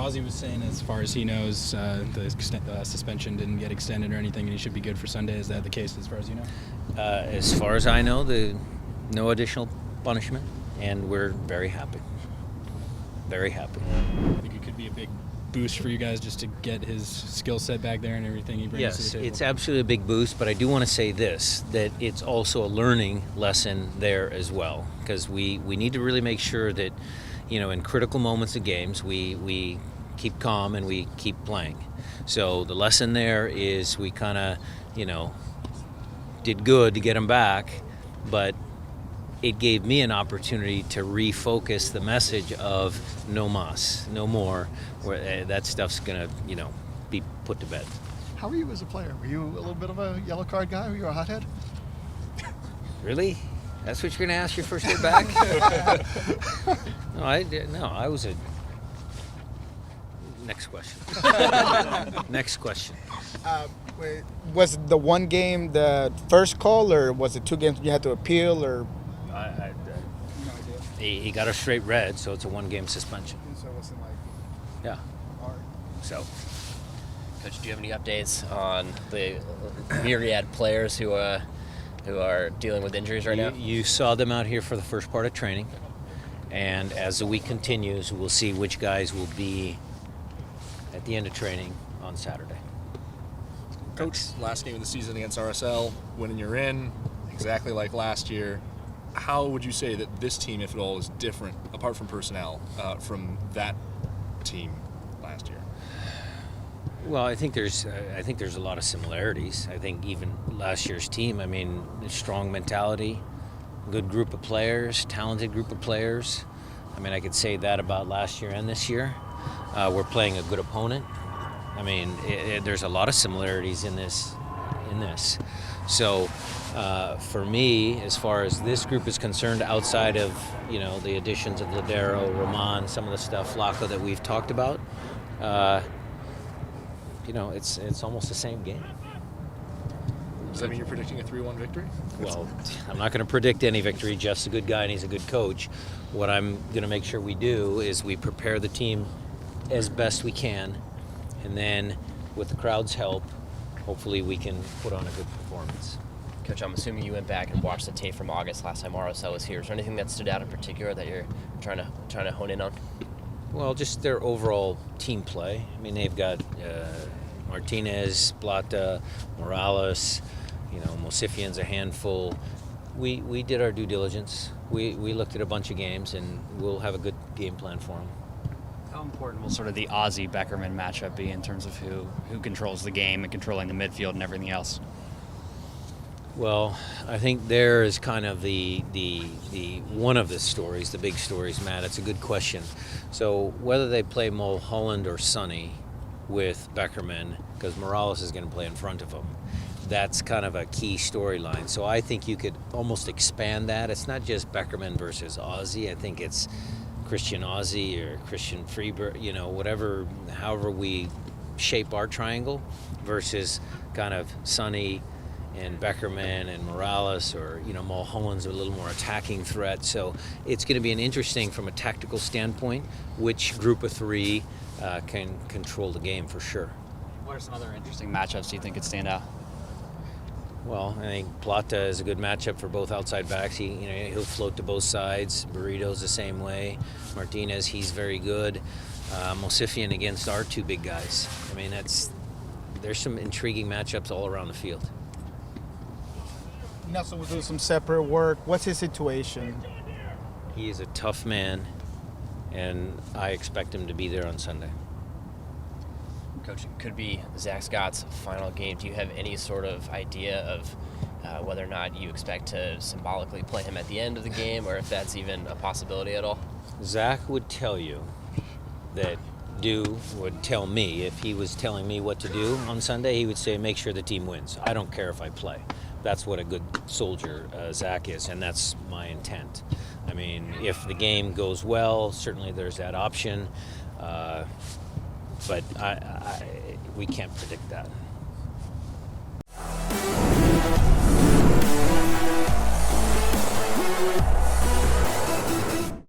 Ozzie was saying, as far as he knows, the suspension didn't get extended or anything, and he should be good for Sunday. Is that the case, as far as you know? As far as I know, no additional punishment, and we're very happy. Very happy. I think it could be a big boost for you guys just to get his skill set back there and everything he brings to the table. Yes, it's absolutely a big boost, but I do want to say this, that it's also a learning lesson there as well, because we need to really make sure that, in critical moments of games, we keep calm and we keep playing. So the lesson there is we kind of, did good to get him back, but it gave me an opportunity to refocus the message of no mas, no more, where that stuff's going to, be put to bed. How were you as a player? Were you a little bit of a yellow card guy? Were you a hothead? Really? That's what you're going to ask your first day back? No, I was a... Next question. Next question. Was the one game the first call, or was it 2 games you had to appeal, or? No idea. He got a straight red, so it's a 1-game suspension. So it wasn't like Yeah. hard. So Coach, do you have any updates on the myriad players who are dealing with injuries right now? you saw them out here for the first part of training, and as the week continues, we'll see which guys will be at the end of training on Saturday. Coach, last game of the season against RSL, winning you're in, exactly like last year. How would you say that this team, if at all, is different, apart from personnel, from that team last year? Well, I think there's a lot of similarities. I think even last year's team, strong mentality, good group of players, talented group of players. I could say that about last year and this year. We're playing a good opponent. There's a lot of similarities in this. So, for me, as far as this group is concerned, outside of the additions of Ladero, Roman, some of the stuff, Flacco that we've talked about, it's almost the same game. Does that mean you're predicting a 3-1 victory? Well, I'm not going to predict any victory. Jeff's a good guy and he's a good coach. What I'm going to make sure we do is we prepare the team as best we can, and then with the crowd's help, hopefully we can put on a good performance. Coach, I'm assuming you went back and watched the tape from August last time RSL was here. Is there anything that stood out in particular that you're trying to hone in on? Well, just their overall team play. They've got Martinez, Plata, Morales, Mosifian's a handful. We did our due diligence. We looked at a bunch of games, and we'll have a good game plan for them. How important will sort of the Ozzie-Beckerman matchup be in terms of who controls the game and controlling the midfield and everything else? Well, I think there is kind of the one of the stories, the big stories, Matt. It's a good question. So whether they play Mulholland or Sonny with Beckerman, because Morales is going to play in front of him, that's kind of a key storyline. So I think you could almost expand that. It's not just Beckerman versus Ozzie. I think it's Christian Ozzie or Christian Freeberg, however we shape our triangle, versus kind of Sonny and Beckerman and Morales, or Mulholland's a little more attacking threat. So it's going to be an interesting, from a tactical standpoint, which group of 3 can control the game for sure. What are some other interesting matchups do you think could stand out? Well, I think Plata is a good matchup for both outside backs. He'll float to both sides. Burrito's the same way. Martinez, he's very good. Mosifian against our 2 big guys. There's some intriguing matchups all around the field. Nelson will do some separate work. What's his situation? He is a tough man, and I expect him to be there on Sunday. Coach, it could be Zack Scott's final game. Do you have any sort of idea of whether or not you expect to symbolically play him at the end of the game, or if that's even a possibility at all? Zach would tell you that would tell me, if he was telling me what to do on Sunday, he would say, make sure the team wins. I don't care if I play. That's what a good soldier Zach is, and that's my intent. If the game goes well, certainly there's that option, but we can't predict that.